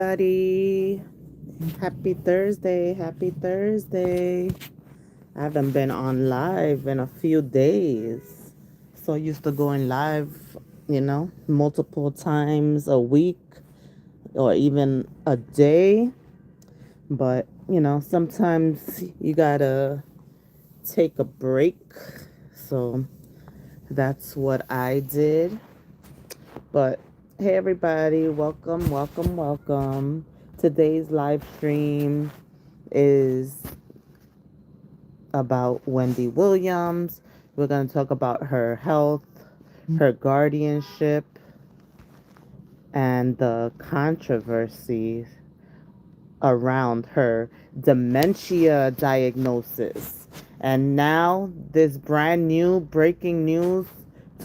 Everybody. Happy Thursday. Happy Thursday. I haven't been on live in a few days. So used to going live, multiple times a week or even a day. But, sometimes you gotta take a break. So that's what I did. But hey, everybody, welcome, welcome, welcome. Today's live stream is about Wendy Williams. We're going to talk about her health, her guardianship, and the controversy around her dementia diagnosis. And now, this brand new breaking news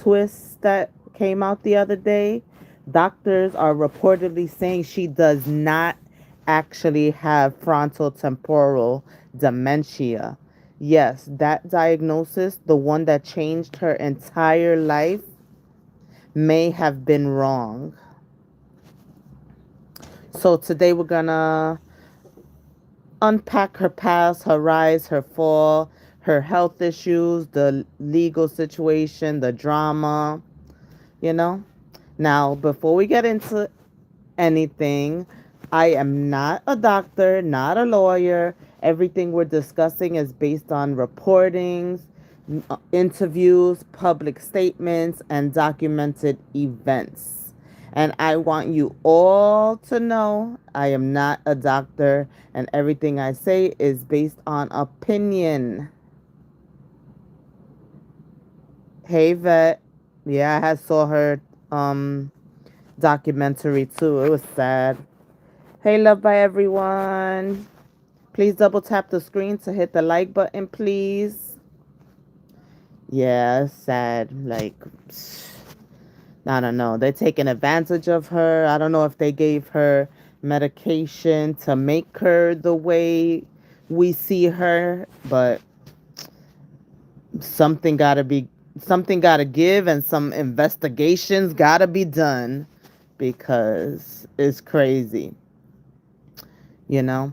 twist that came out the other day, doctors are reportedly saying she does not actually have frontotemporal dementia. Yes, that diagnosis, the one that changed her entire life, may have been wrong. So today we're gonna unpack her past, her rise, her fall, her health issues, the legal situation, the drama, you know? Now, before we get into anything, I am not a doctor, not a lawyer. Everything we're discussing is based on reportings, interviews, public statements, and documented events. And I want you all to know I am not a doctor, and everything I say is based on opinion. Hey, Vet. Yeah, I had saw her documentary too. It was sad. Hey, love by everyone. Please double tap the screen to hit the like button, please. Yeah, it's sad. Like, I don't know. They're taking advantage of her. I don't know if they gave her medication to make her the way we see her, but something gotta be something gotta give and some investigations gotta be done because it's crazy, you know?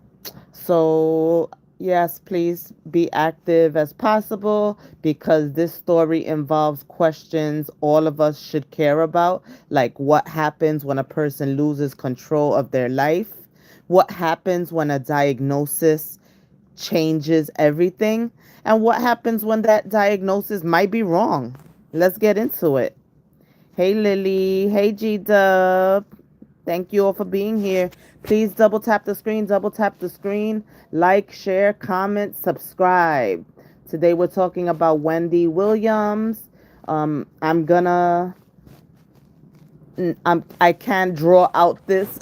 So, yes, please be active as possible because this story involves questions all of us should care about, like what happens when a person loses control of their life, what happens when a diagnosis changes everything, and what happens when that diagnosis might be wrong. Let's get into it. Hey, Lily. Hey, G Dub. Thank you all for being here. Please double tap the screen, like, share, comment, subscribe. Today we're talking about Wendy Williams. I'm gonna, I can't draw out this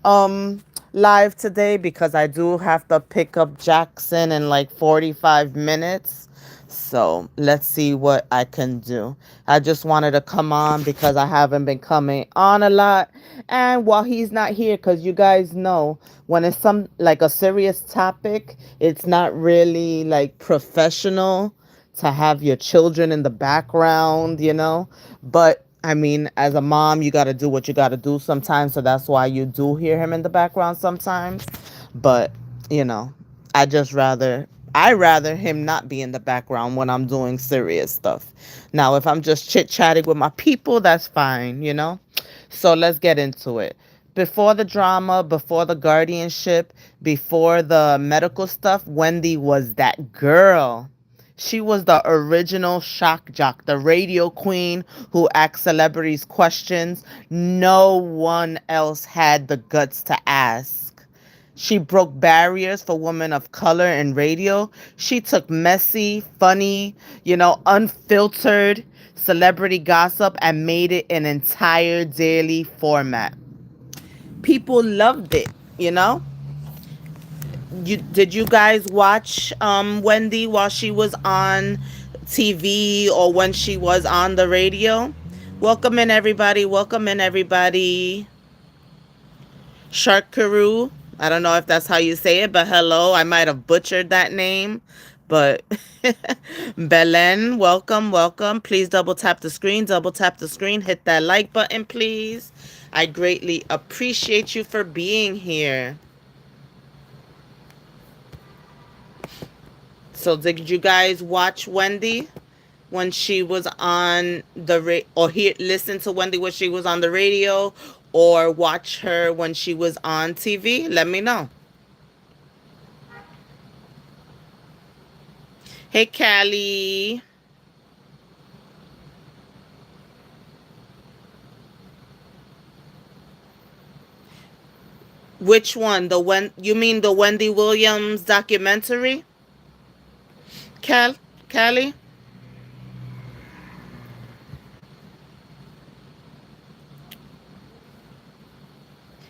um, live today because I do have to pick up Jackson in like 45 minutes. So let's see what I can do. I just wanted to come on because I haven't been coming on a lot. And while he's not here, because you guys know when it's some like a serious topic, it's not really like professional to have your children in the background, But I mean, as a mom, you got to do what you got to do sometimes. So that's why you do hear him in the background sometimes. But, you know, I rather him not be in the background when I'm doing serious stuff. Now, if I'm just chit chatting with my people, that's fine. So let's get into it. Before the drama, before the guardianship, before the medical stuff, Wendy was that girl. She was the original shock jock, the radio queen who asked celebrities questions no one else had the guts to ask. She broke barriers for women of color in radio. She took messy, funny, unfiltered celebrity gossip and made it an entire daily format. People loved it. Did you guys watch Wendy while she was on TV or when she was on the radio? Welcome in everybody. Welcome in everybody. Sharkaru. I don't know if that's how you say it, but hello. I might have butchered that name, But Belen, welcome, welcome. Please double tap the screen, hit that like button, please. I greatly appreciate you for being here. So, did you guys watch Wendy when she was on or listen to Wendy when she was on the radio, or watch her when she was on TV? Let me know. Hey, Callie. Which one? You mean the Wendy Williams documentary? Callie?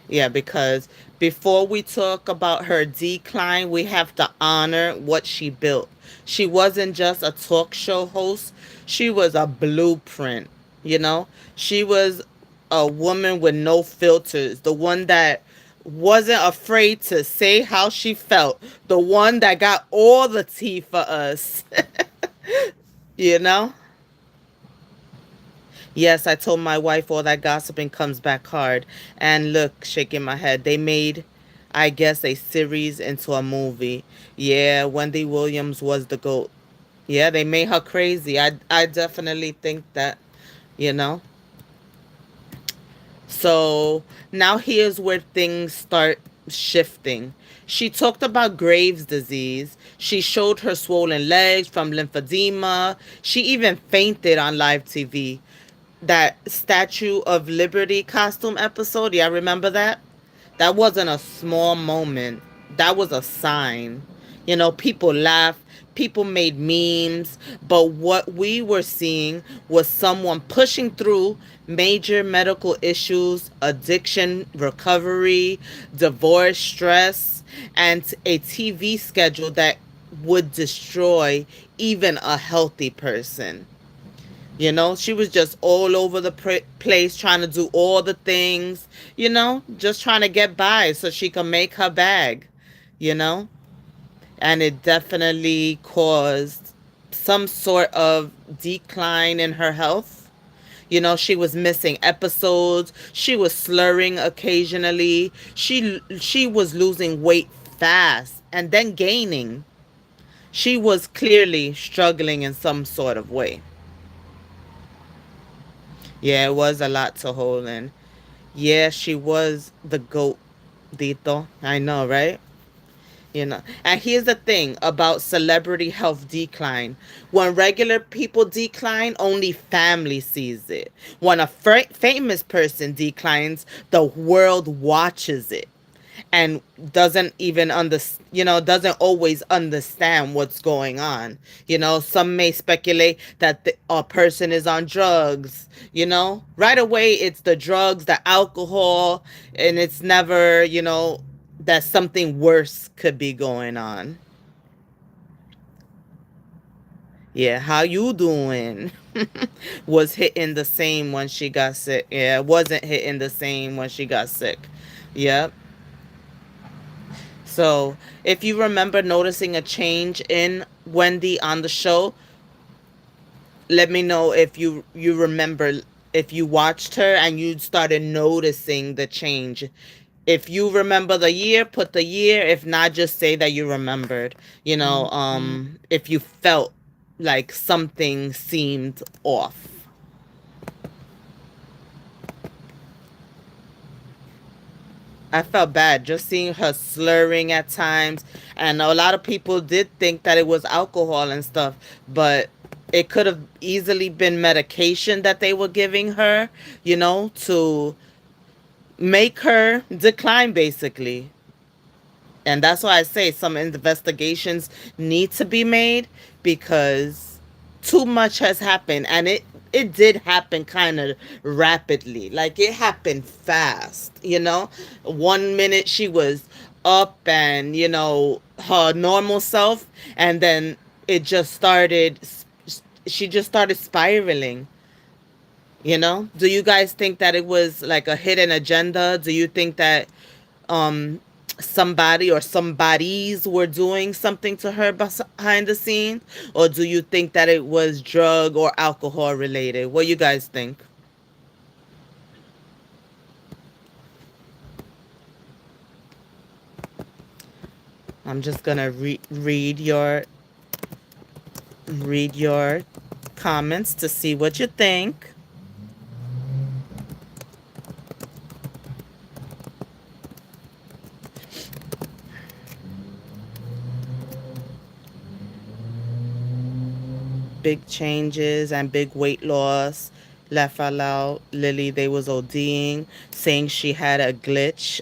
Yeah, because before we talk about her decline, we have to honor what she built. She wasn't just a talk show host, she was a blueprint, you know? She was a woman with no filters, the one that wasn't afraid to say how she felt, the one that got all the tea for us, you know? Yes, I told my wife all that gossiping comes back hard. And look, shaking my head, they made, I guess, a series into a movie. Yeah, Wendy Williams was the GOAT. Yeah, they made her crazy. I definitely think that, you know. So now here's where things start shifting. She talked about Graves' disease. She showed her swollen legs from lymphedema. She even fainted on live TV. That Statue of Liberty costume episode, yeah, remember that? That wasn't a small moment. That was a sign. You know, people laughed, people made memes, but what we were seeing was someone pushing through major medical issues, addiction, recovery, divorce, stress, and a TV schedule that would destroy even a healthy person. You know, she was just all over the place trying to do all the things, you know, just trying to get by so she could make her bag, you know? And it definitely caused some sort of decline in her health. You know, she was missing episodes, she was slurring occasionally, she was losing weight fast and then gaining. She was clearly struggling in some sort of way. Yeah, it was a lot to hold in. Yeah, she was the GOAT, Dito. I know, right? You know. And here's the thing about celebrity health decline. When regular people decline, only family sees it. When a famous person declines, the world watches it and doesn't even doesn't always understand what's going on. You know, some may speculate that a person is on drugs. You know, right away it's the drugs, the alcohol, and it's never, that something worse could be going on. Yeah, how you doing? Was hitting the same when she got sick. Yeah, wasn't hitting the same when she got sick. Yep. So, if you remember noticing a change in Wendy on the show, let me know if you remember, if you watched her and you started noticing the change. If you remember the year, put the year. If not, just say that you remembered. If you felt like something seemed off. I felt bad just seeing her slurring at times. And a lot of people did think that it was alcohol and stuff, but it could have easily been medication that they were giving her, to make her decline, basically. And that's why I say some investigations need to be made, because too much has happened, and it did happen kind of rapidly. Like, it happened fast, 1 minute she was up and, her normal self, and then it just started she just started spiraling. Do you guys think that it was like a hidden agenda? Do you think that um somebody or somebodies were doing something to her behind the scenes? Or do you think that it was drug or alcohol related? What you guys think? I'm just gonna read your comments to see what you think. Big changes and big weight loss. Left out Lily, they was ODing, saying she had a glitch.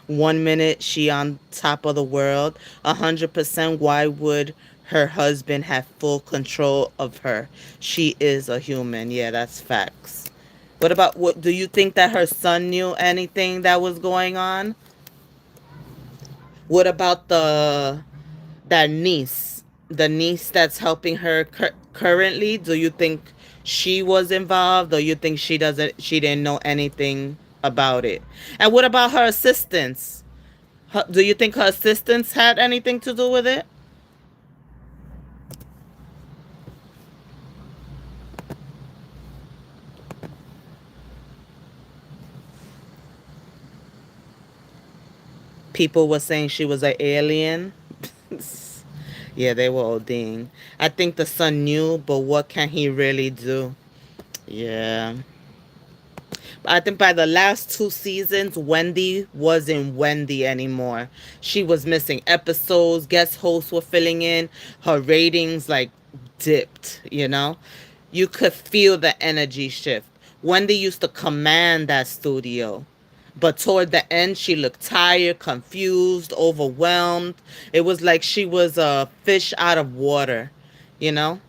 1 minute she on top of the world. 100%. Why would her husband have full control of her? She is a human. Yeah, that's facts. What about, what do you think that her son knew anything that was going on? What about that niece, the niece that's helping her currently? Do you think she was involved, or you think she didn't know anything about it? And what about her assistants? Do you think her assistants had anything to do with it? People were saying she was an alien. Yeah, they were ODing. I think the son knew, but what can he really do? Yeah. I think by the last two seasons, Wendy wasn't Wendy anymore. She was missing episodes. Guest hosts were filling in. Her ratings like dipped, you know? You could feel the energy shift. Wendy used to command that studio. But toward the end, she looked tired, confused, overwhelmed. It was like she was a fish out of water, you know?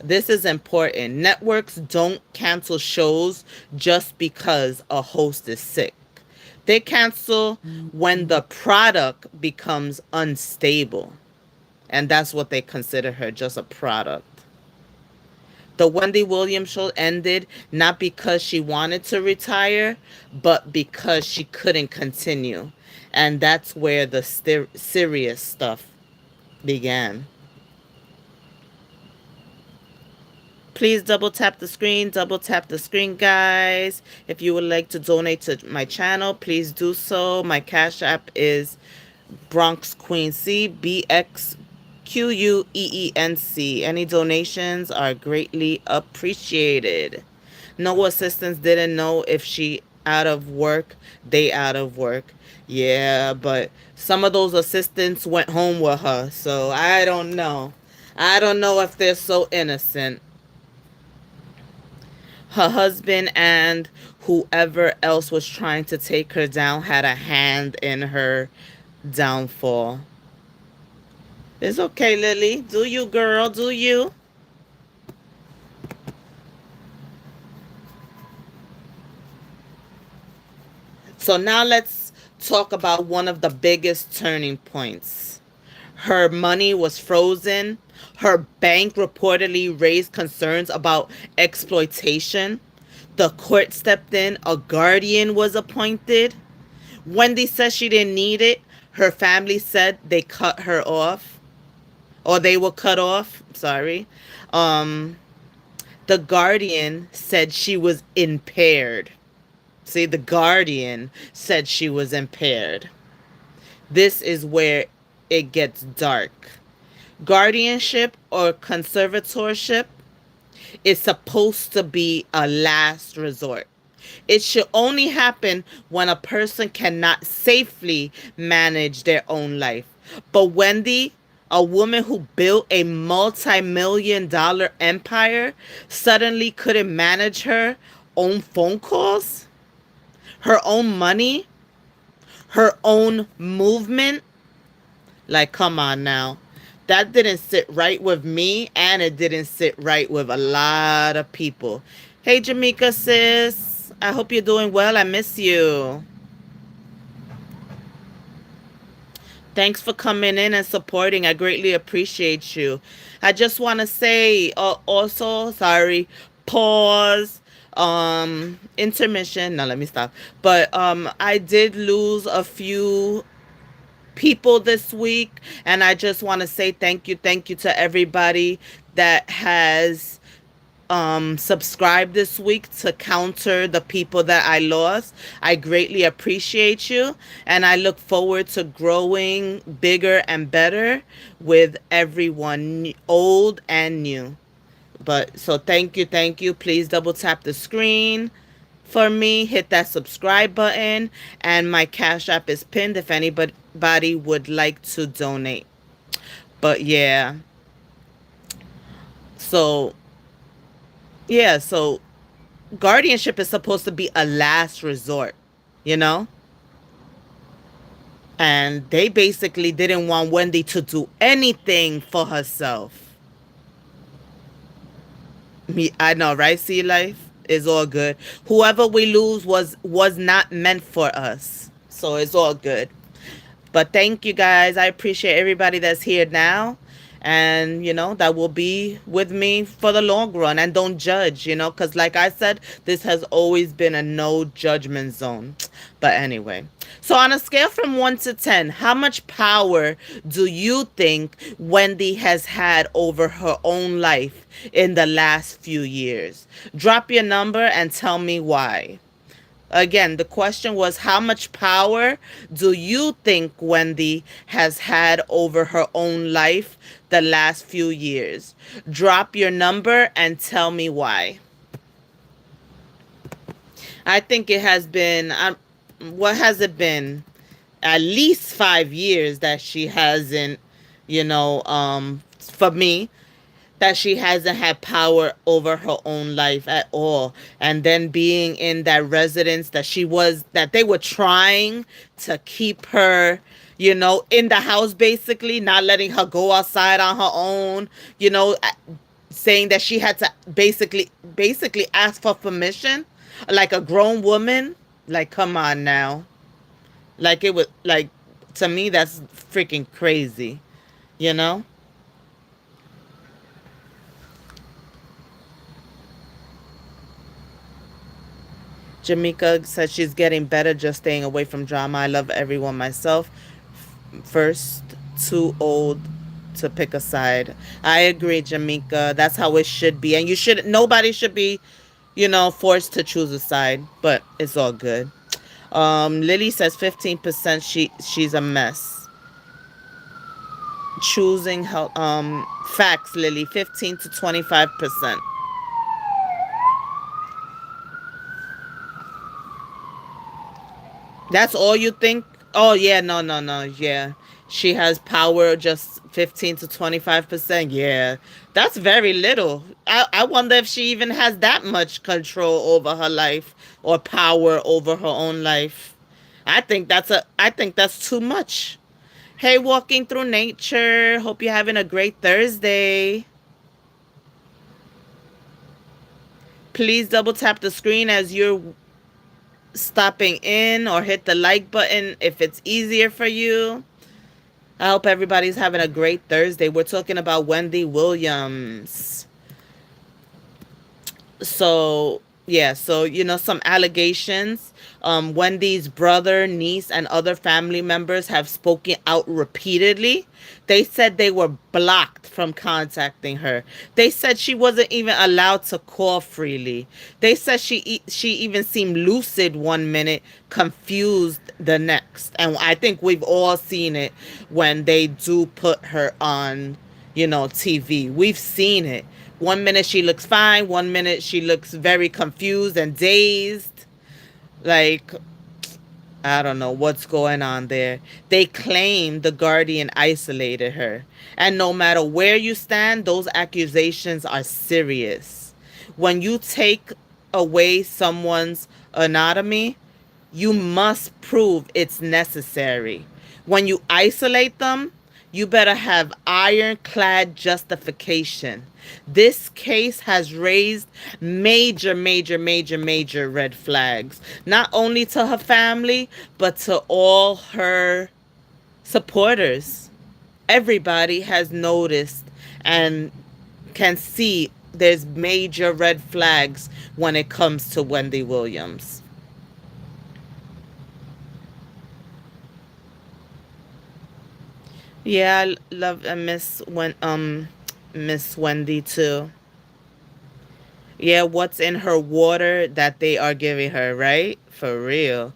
This is important. Networks don't cancel shows just because a host is sick. They cancel when the product becomes unstable. And that's what they consider her, just a product. The Wendy Williams show ended not because she wanted to retire, but because she couldn't continue. And that's where the serious stuff began. Please double tap the screen, guys. If you would like to donate to my channel, please do so. My cash app is Bronx Queen C, BXQUEENC. Any donations are greatly appreciated. No assistants didn't know if she out of work, they out of work. Yeah, but some of those assistants went home with her, so I don't know. I don't know if they're so innocent. Her husband and whoever else was trying to take her down had a hand in her downfall. It's okay, Lily. Do you, girl? Do you? So now let's talk about one of the biggest turning points. Her money was frozen. Her bank reportedly raised concerns about exploitation. The court stepped in. A guardian was appointed. Wendy said she didn't need it. Her family said they cut her off, or they were cut off. Sorry. Um, the guardian said she was impaired. See, the guardian said she was impaired. This is where it gets dark. Guardianship or conservatorship is supposed to be a last resort. It should only happen when a person cannot safely manage their own life. But Wendy, a woman who built a multi-million-dollar empire, suddenly couldn't manage her own phone calls, her own money, her own movement. Like, come on now. That didn't sit right with me, and it didn't sit right with a lot of people. Hey, Jamaica, sis. I hope you're doing well. I miss you. Thanks for coming in and supporting. I greatly appreciate you. I just want to say also, sorry, pause. Intermission. Now let me stop. But I did lose a few people this week, and I just want to say thank you to everybody that has subscribed this week to counter the people that I lost. I greatly appreciate you, and I look forward to growing bigger and better with everyone, old and new. But so thank you. Please double tap the screen for me, hit that subscribe button, and my Cash App is pinned if anybody would like to donate. But yeah, so so guardianship is supposed to be a last resort, you know? And they basically didn't want Wendy to do anything for herself. Me, I know, right? See, life is all good. Whoever we lose was not meant for us, so it's all good. But thank you guys. I appreciate everybody that's here now. And, that will be with me for the long run. And don't judge, because like I said, this has always been a no judgment zone. But anyway, so on a scale from 1 to 10, how much power do you think Wendy has had over her own life in the last few years? Drop your number and tell me why. Again, the question was, how much power do you think Wendy has had over her own life the last few years? Drop your number and tell me why. I think it has been, what has it been? At least 5 years that she hasn't, for me, that she hasn't had power over her own life at all. And then being in that residence that they were trying to keep her, in the house, basically, not letting her go outside on her own, saying that she had to basically ask for permission like a grown woman. Like, come on now. Like, it was like, to me, that's freaking crazy, you know? Jamaica says she's getting better, just staying away from drama. I love everyone myself. First, too old to pick a side. I agree, Jamaica. That's how it should be. And nobody should be, forced to choose a side, but it's all good. Lily says 15% she's a mess. Choosing help, facts, Lily, 15 to 25%. That's all you think? Oh yeah, no, no, no. Yeah. She has power just 15 to 25%. Yeah. That's very little. I wonder if she even has that much control over her life or power over her own life. I think that's too much. Hey, walking through nature. Hope you're having a great Thursday. Please double tap the screen as you're stopping in, or hit the like button if it's easier for you. I hope everybody's having a great Thursday. We're talking about Wendy Williams. So some allegations. Wendy's brother, niece, and other family members have spoken out repeatedly. They said they were blocked from contacting her. They said she wasn't even allowed to call freely. They said she even seemed lucid one minute, confused the next. And I think we've all seen it when they do put her on, TV. We've seen it. One minute she looks fine, one minute she looks very confused and dazed. Like, I don't know what's going on there. They claim the Guardian isolated her. And no matter where you stand, those accusations are serious. When you take away someone's anatomy, you must prove it's necessary. When you isolate them, you better have ironclad justification. This case has raised major, major, major, major red flags, not only to her family, but to all her supporters. Everybody has noticed and can see there's major red flags when it comes to Wendy Williams. Yeah, I love and Miss Wendy too. Yeah, what's in her water that they are giving her, right? For real.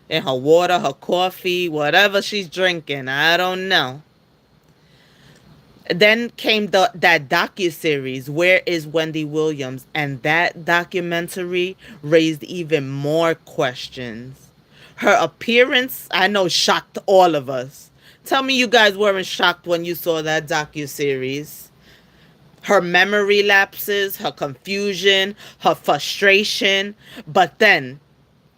In her water, her coffee, whatever she's drinking, I don't know. Then came that docu-series, Where is Wendy Williams? And that documentary raised even more questions. Her appearance, I know, shocked all of us. Tell me you guys weren't shocked when you saw that docu-series. Her memory lapses, her confusion, her frustration. But then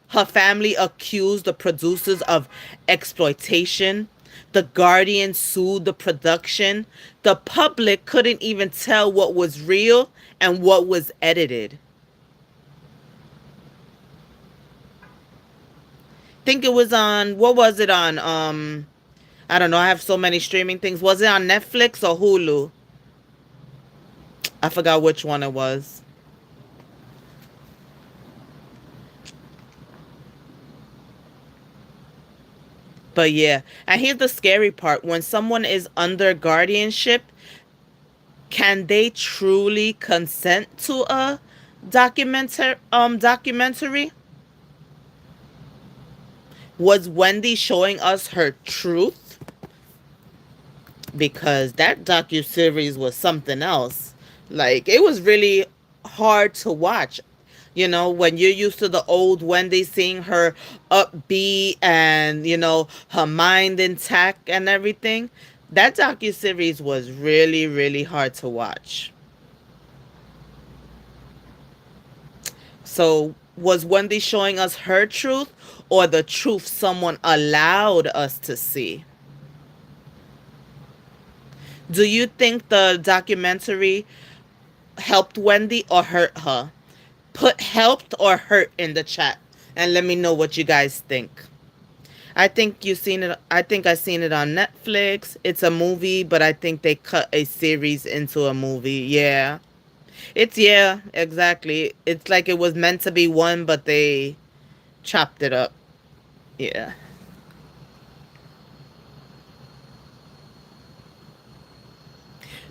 her family accused the producers of exploitation. The Guardian sued the production. The public couldn't even tell what was real and what was edited. Think it was on, what was it on? I don't know. I have so many streaming things. Was it on Netflix or Hulu? I forgot which one it was. But yeah, and here's the scary part. When someone is under guardianship, can they truly consent to a documentary? Was Wendy showing us her truth? Because that docu-series was something else. Like, it was really hard to watch. You know, when you're used to the old Wendy, seeing her upbeat and, her mind intact and everything, that docu-series was really, really hard to watch. So, was Wendy showing us her truth or the truth someone allowed us to see? Do you think the documentary helped Wendy or hurt her? Put helped or hurt in the chat and let me know what you guys think. I think you seen it. I think I seen it on Netflix. It's a movie, but I think they cut a series into a movie. Yeah. Yeah, exactly. It's like it was meant to be one, but they chopped it up. Yeah.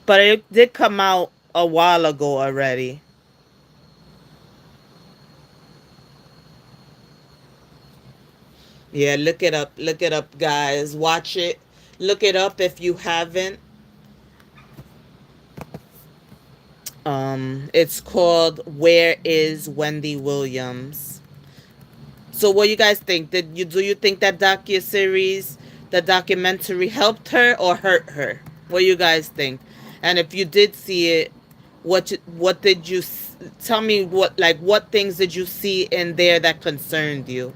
But it did come out a while ago already. Yeah, look it up. Look it up, guys. Watch it. Look it up if you haven't. It's called Where is Wendy Williams? So what you guys think? Do you think that docu-series, the documentary helped her or hurt her? What do you guys think? And if you did see it, what did you tell me what things did you see in there that concerned you?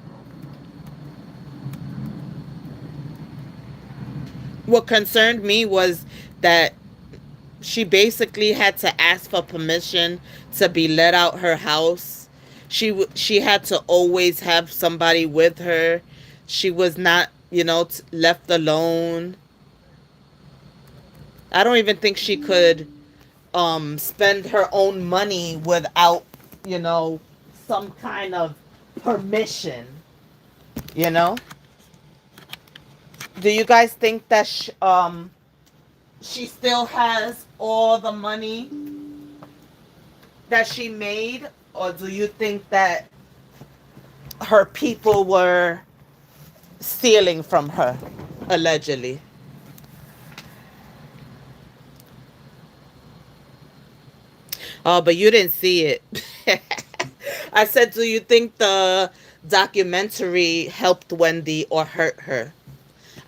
What concerned me was that she basically had to ask for permission to be let out her house. She had to always have somebody with her. She was not, left alone. I don't even think she could spend her own money without, you know, some kind of permission, you know? Do you guys think that she still has all the money that she made, or do you think that her people were stealing from her, allegedly? Oh, but you didn't see it. I said, do you think the documentary helped Wendy or hurt her?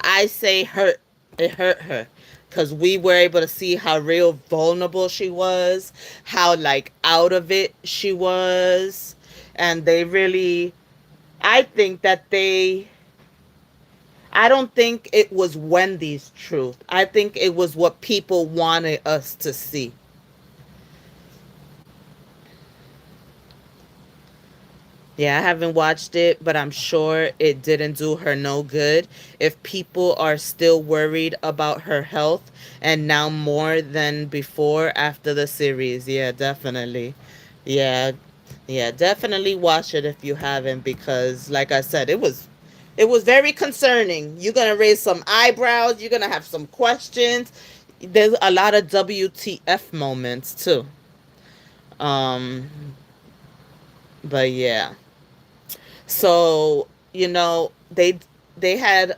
I say hurt. It hurt her because we were able to see how real vulnerable she was, how like out of it she was, and they really. I think that they. I don't think it was Wendy's truth. I think it was what people wanted us to see. Yeah, I haven't watched it, but I'm sure it didn't do her no good. If people are still worried about her health, and now more than before after the series, yeah, definitely. Yeah, yeah, definitely watch it if you haven't, because like I said, it was very concerning. You're gonna raise some eyebrows, you're gonna have some questions. There's a lot of WTF moments too. Um, but yeah. So, they had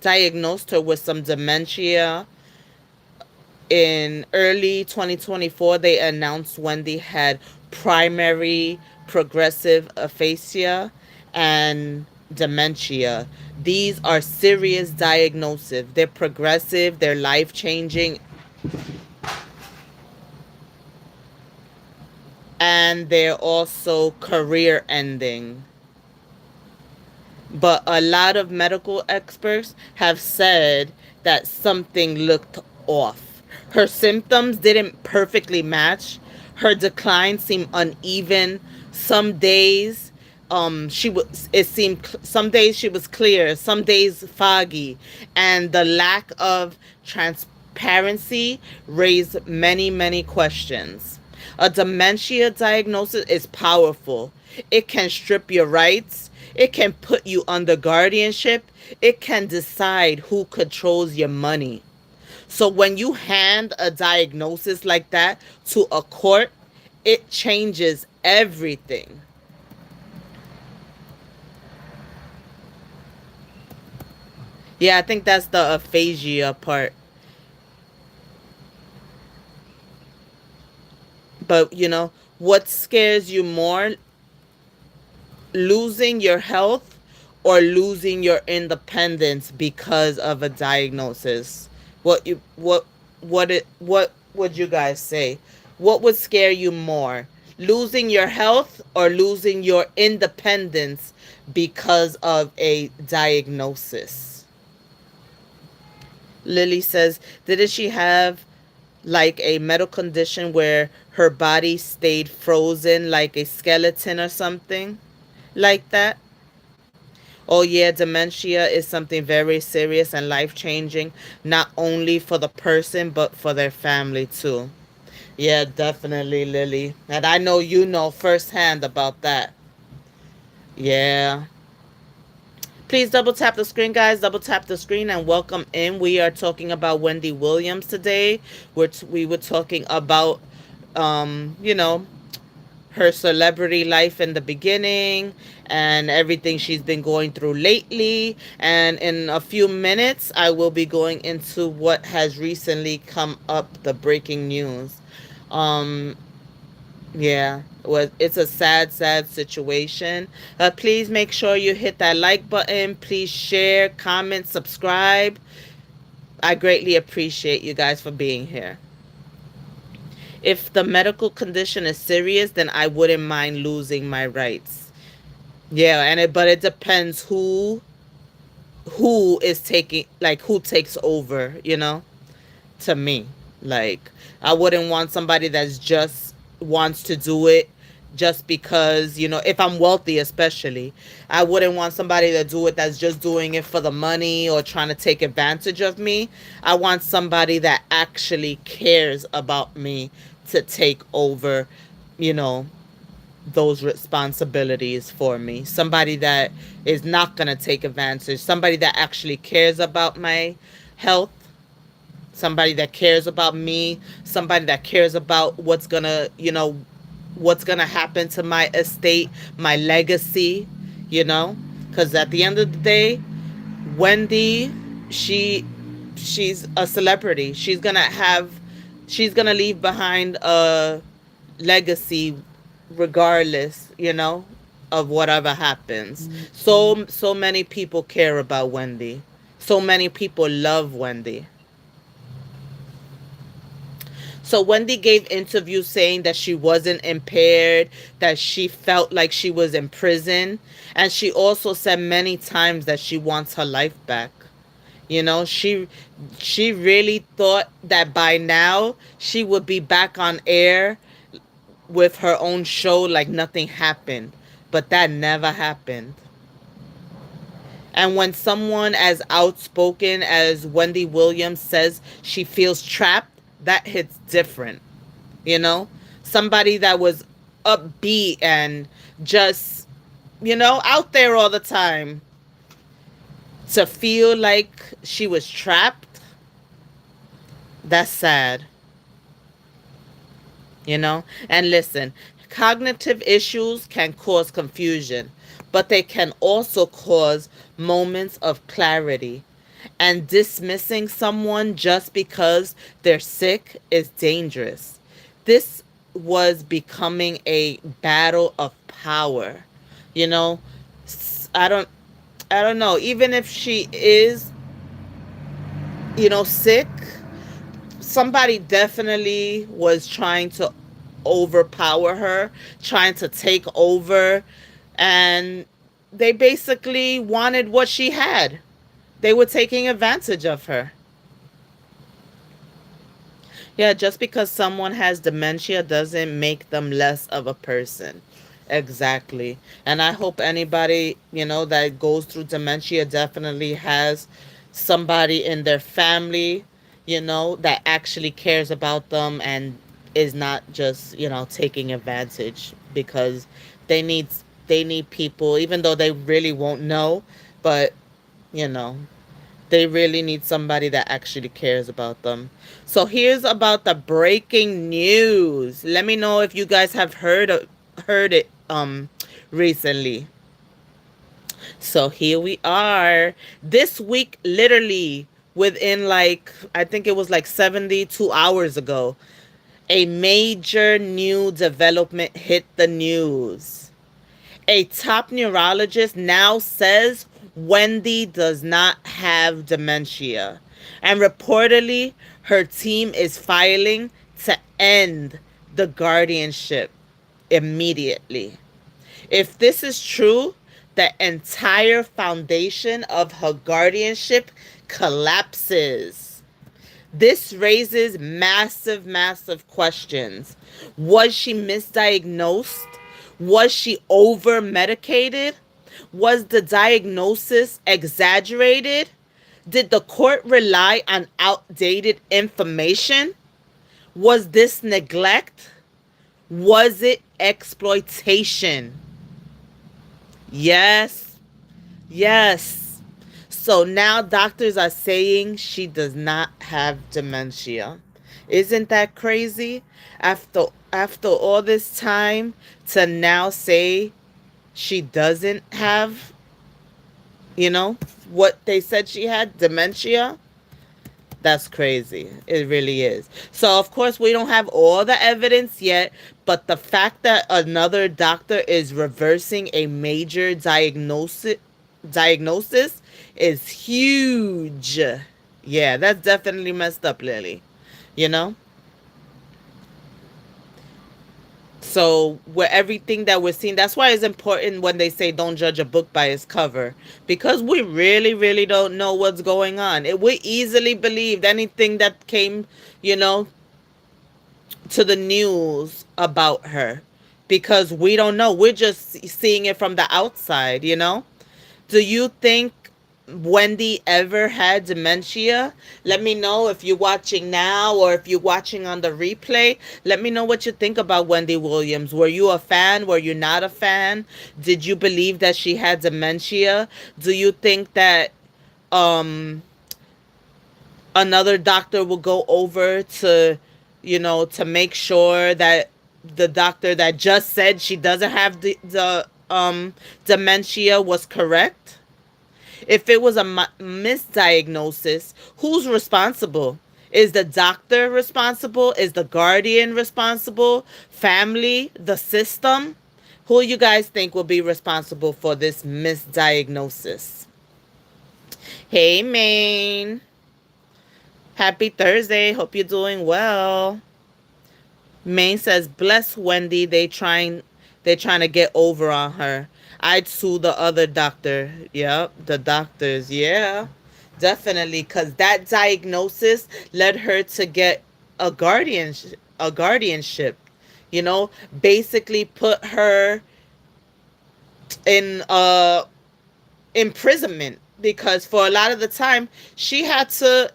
diagnosed her with some dementia in early 2024. They announced Wendy had primary progressive aphasia and dementia. These are serious diagnoses. They're progressive, they're life-changing, and they're also career-ending. But a lot of medical experts have said that something looked off. Her symptoms didn't perfectly match. Her decline seemed uneven. Some days, she was. It seemed some days she was clear, some days foggy, and the lack of transparency raised many, many questions. A dementia diagnosis is powerful. It can strip your rights. It can put you under guardianship. It can decide who controls your money. So when you hand a diagnosis like that to a court, it changes everything. Yeah, I think that's the aphasia part. But what scares you more, losing your health or losing your independence because of a diagnosis? What would you guys say? What would scare you more? Losing your health or losing your independence because of a diagnosis? Lily says, didn't she have like a medical condition where her body stayed frozen like a skeleton or something like that? Oh, yeah, dementia is something very serious and life changing, not only for the person, but for their family too. Yeah, definitely, Lily. And I know you know firsthand about that. Yeah. Please double tap the screen, guys. Double tap the screen and welcome in. We are talking about Wendy Williams today. We were talking about, um, you know, her celebrity life in the beginning and everything she's been going through lately. And in a few minutes, I will be going into what has recently come up, the breaking news. Um, yeah, it's a sad, sad situation. Please make sure you hit that like button. Please share, comment, subscribe. I greatly appreciate you guys for being here. If the medical condition is serious, then I wouldn't mind losing my rights. Yeah, but it depends who is taking, like, who takes over, to me. Like, I wouldn't want somebody that's just wants to do it just because, if I'm wealthy especially. I wouldn't want somebody to do it that's just doing it for the money or trying to take advantage of me. I want somebody that actually cares about me to take over, you know, those responsibilities for me. Somebody that is not going to take advantage, somebody that actually cares about my health, somebody that cares about me, somebody that cares about what's going to happen to my estate, my legacy, because at the end of the day, Wendy, she she's a celebrity. She's going to leave behind a legacy regardless, of whatever happens. So many people care about Wendy. So many people love Wendy. So Wendy gave interviews saying that she wasn't impaired, that she felt like she was in prison, and she also said many times that she wants her life back. She really thought that by now she would be back on air with her own show like nothing happened. But that never happened. And when someone as outspoken as Wendy Williams says she feels trapped, that hits different, you know? Somebody that was upbeat and just, out there all the time, to feel like she was trapped, that's sad, you know? And listen, cognitive issues can cause confusion, but they can also cause moments of clarity. And dismissing someone just because they're sick is dangerous. This was becoming a battle of power. You know, I don't I don't know, even if she is, sick, somebody definitely was trying to overpower her, trying to take over, and they basically wanted what she had. They were taking advantage of her. Yeah, just because someone has dementia doesn't make them less of a person. Exactly. And I hope anybody, that goes through dementia definitely has somebody in their family, that actually cares about them and is not just, taking advantage, because they need they need people, even though they really won't know, but you know they really need somebody that actually cares about them. So here's about the breaking news. Let me know if you guys have heard it recently. So here we are. This week, literally within, like, I think it was like 72 hours ago, a major new development hit the news. A top neurologist now says Wendy does not have dementia. And reportedly, her team is filing to end the guardianship immediately. If this is true, the entire foundation of her guardianship collapses. This raises massive, massive questions. Was she misdiagnosed? Was she over medicated? Was the diagnosis exaggerated? Did the court rely on outdated information? Was this neglect? Was it exploitation? Yes, yes. So now doctors are saying she does not have dementia. Isn't that crazy? After all this time, to now say she doesn't have, you know, what they said she had, dementia? That's crazy. It really is. So, of course, we don't have all the evidence yet, but the fact that another doctor is reversing a major diagnosis is huge. Yeah, that's definitely messed up, Lily. You know? So, with everything that we're seeing, that's why it's important when they say don't judge a book by its cover, because we really, really don't know what's going on. We easily believed anything that came, you know, to the news about her, because we don't know. We're just seeing it from the outside, you know? Do you think Wendy ever had dementia? Let me know if you're watching now or if you're watching on the replay. Let me know what you think about Wendy Williams. Were you a fan? Were you not a fan? Did you believe that she had dementia? Do you think that um another doctor will go over to, to make sure that the doctor that just said she doesn't have the dementia was correct? If it was a misdiagnosis, who's responsible? Is the doctor responsible? Is the guardian responsible? Family? The system? Who you guys think will be responsible for this misdiagnosis? Hey, Maine. Happy Thursday. Hope you're doing well. Maine says, "Bless Wendy. They're trying to get over on her. I'd sue the other doctor." Yep, the doctors. Yeah, definitely, because that diagnosis led her to get a guardianship. Basically put her in imprisonment, because for a lot of the time she had to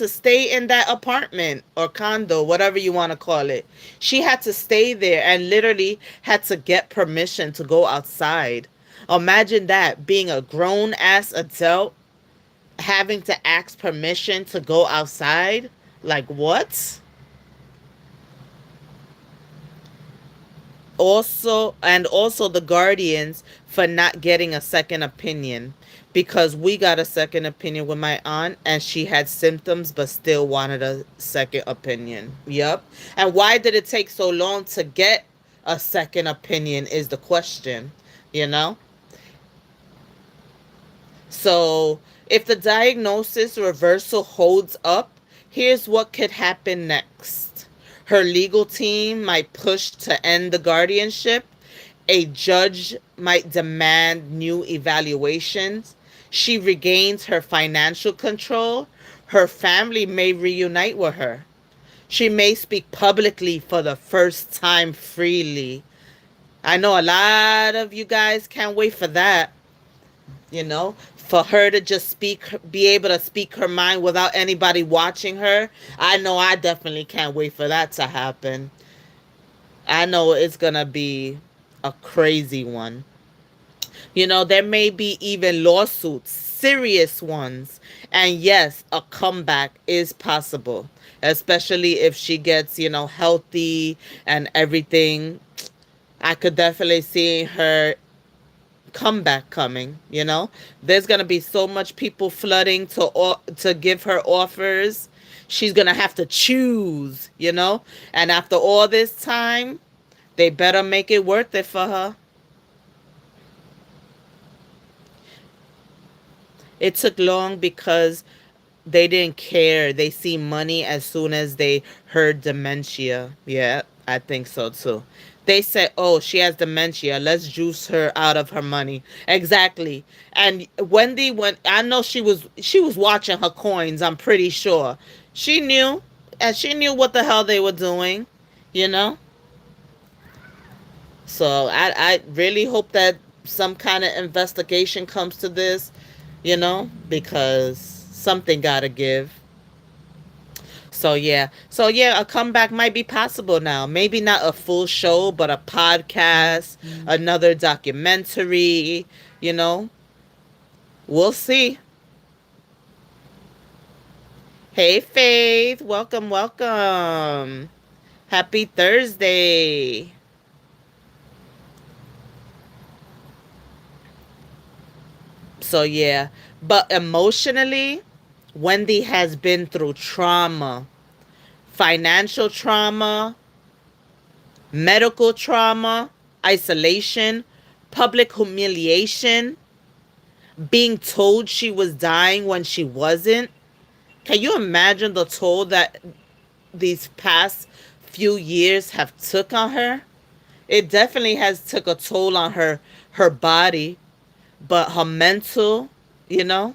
stay in that apartment or condo, whatever you want to call it. She had to stay there and literally had to get permission to go outside. Imagine that, being a grown ass adult having to ask permission to go outside. Like, what? Also the guardians for not getting a second opinion, because we got a second opinion with my aunt and she had symptoms but still wanted a second opinion. Yep. And why did it take so long to get a second opinion is the question, you know? So, if the diagnosis reversal holds up, here's what could happen next. Her legal team might push to end the guardianship. A judge might demand new evaluations. She regains her financial control. Her family may reunite with her. She may speak publicly for the first time freely. I know a lot of you guys can't wait for that, for her to just be able to speak her mind without anybody watching her. I know I definitely can't wait for that to happen. I know it's going to be a crazy one. There may be even lawsuits, serious ones. And yes, a comeback is possible, especially if she gets, healthy and everything. I could definitely see her comeback coming. There's going to be so much people flooding to give her offers. She's going to have to choose. And after all this time, they better make it worth it for her. It took long because they didn't care. They see money as soon as they heard dementia. Yeah, I think so too. They said, "Oh, she has dementia. Let's juice her out of her money." Exactly. And Wendy, when I know she was watching her coins, I'm pretty sure. She knew, and she knew what the hell they were doing, you know? So I really hope that some kind of investigation comes to this, because something gotta give. So yeah, a comeback might be possible now. Maybe not a full show, but a podcast, another documentary. You know, we'll see. Hey, Faith, welcome, welcome. Happy Thursday. So yeah, but emotionally, Wendy has been through trauma, financial trauma, medical trauma, isolation, public humiliation, being told she was dying when she wasn't. Can you imagine the toll that these past few years have took on her? It definitely has took a toll on her body, but her mental, you know,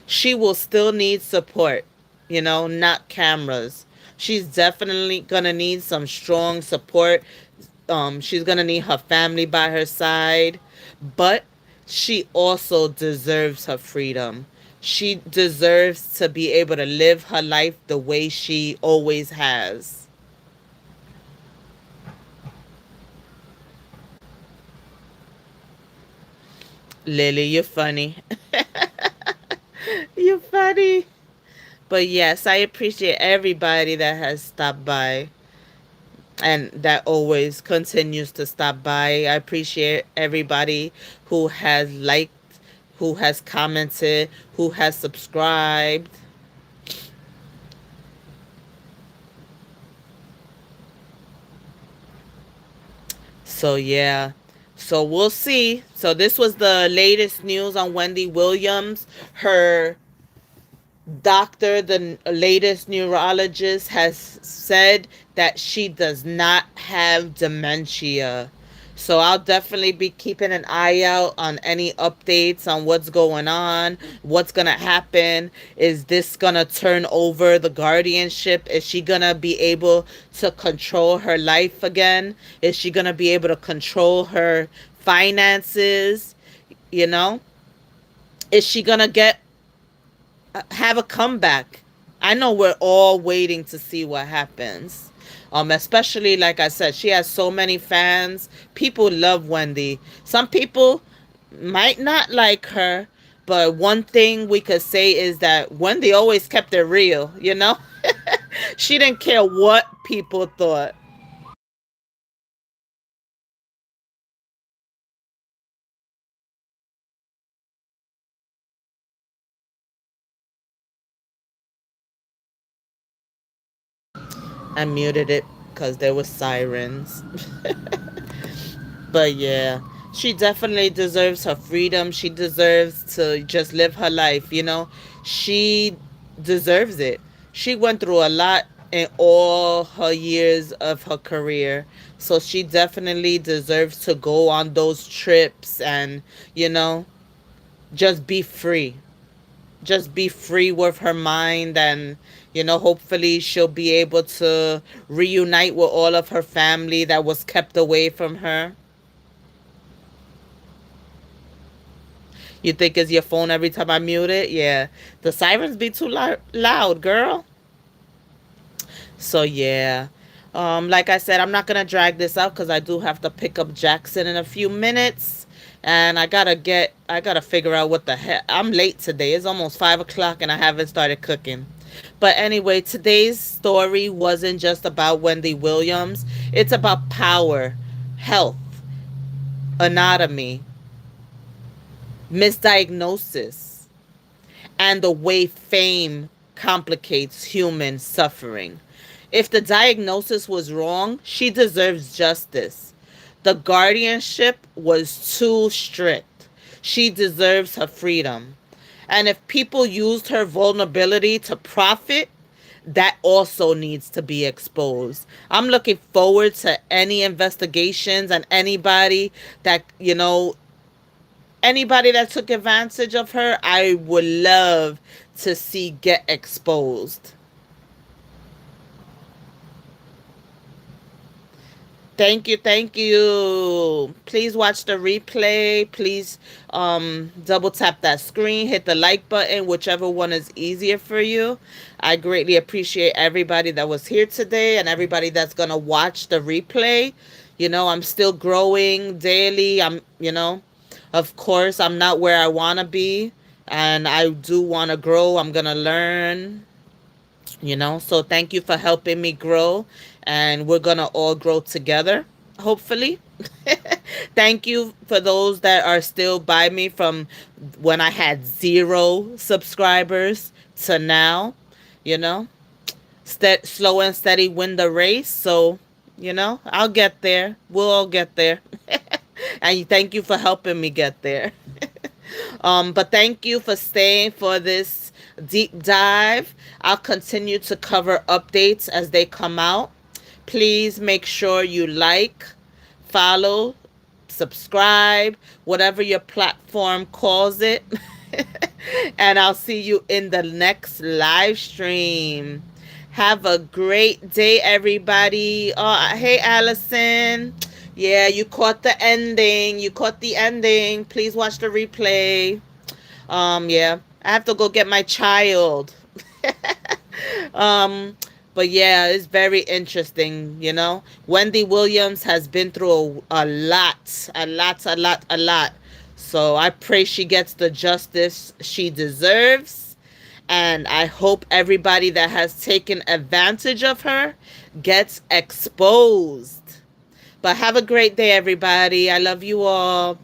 she will still need support, not cameras. She's definitely going to need some strong support. She's going to need her family by her side, but she also deserves her freedom. She deserves to be able to live her life the way she always has. Lily, you're funny. You're funny. But yes, I appreciate everybody that has stopped by and that always continues to stop by. I appreciate everybody who has liked, who has commented, who has subscribed. So yeah. So we'll see. So this was the latest news on Wendy Williams. Her doctor, the latest neurologist, has said that she does not have dementia. So I'll definitely be keeping an eye out on any updates on what's going on, what's going to happen. Is this going to turn over the guardianship? Is she going to be able to control her life again? Is she going to be able to control her finances? You know? Is she going to get have a comeback? I know we're all waiting to see what happens. Especially like I said, she has so many fans. People love Wendy. Some people might not like her, but one thing we could say is that Wendy always kept it real, you know? She didn't care what people thought. I muted it because there were sirens. But yeah, she definitely deserves her freedom. She deserves to just live her life, you know? She deserves it. She went through a lot in all her years of her career. So she definitely deserves to go on those trips and, you know, just be free. Just be free with her mind, and hopefully she'll be able to reunite with all of her family that was kept away from her. You think it's your phone every time I mute it? Yeah. The sirens be too loud, girl. So yeah. Like I said, I'm not gonna drag this out because I do have to pick up Jackson in a few minutes. And I gotta figure out what the heck. I'm late today. It's almost 5 o'clock and I haven't started cooking. But anyway, today's story wasn't just about Wendy Williams. It's about power, health, anatomy, misdiagnosis, and the way fame complicates human suffering. If the diagnosis was wrong, she deserves justice. The guardianship was too strict. She deserves her freedom. And if people used her vulnerability to profit, that also needs to be exposed. I'm looking forward to any investigations and anybody that took advantage of her, I would love to see get exposed. Thank you, thank you. Please watch the replay. Please double tap that screen, hit the like button, whichever one is easier for you. I greatly appreciate everybody that was here today and everybody that's gonna watch the replay. I'm still growing daily. Of course, I'm not where I wanna be, and I do wanna grow. I'm gonna learn. So thank you for helping me grow, and we're gonna all grow together, hopefully. Thank you for those that are still by me from when I had 0 subscribers to now. you know Slow and steady win the race. So I'll get there. We'll all get there. And thank you for helping me get there. But thank you for staying for this deep dive. I'll continue to cover updates as they come out. Please make sure you like, follow, subscribe, whatever your platform calls it. And I'll see you in the next live stream. Have a great day, everybody. Oh, hey, Allison. Yeah, you caught the ending. You caught the ending. Please watch the replay. Yeah, I have to go get my child. um, but yeah, it's very interesting. Wendy Williams has been through a lot, a lot, a lot, a lot. So I pray she gets the justice she deserves. And I hope everybody that has taken advantage of her gets exposed. But have a great day, everybody. I love you all.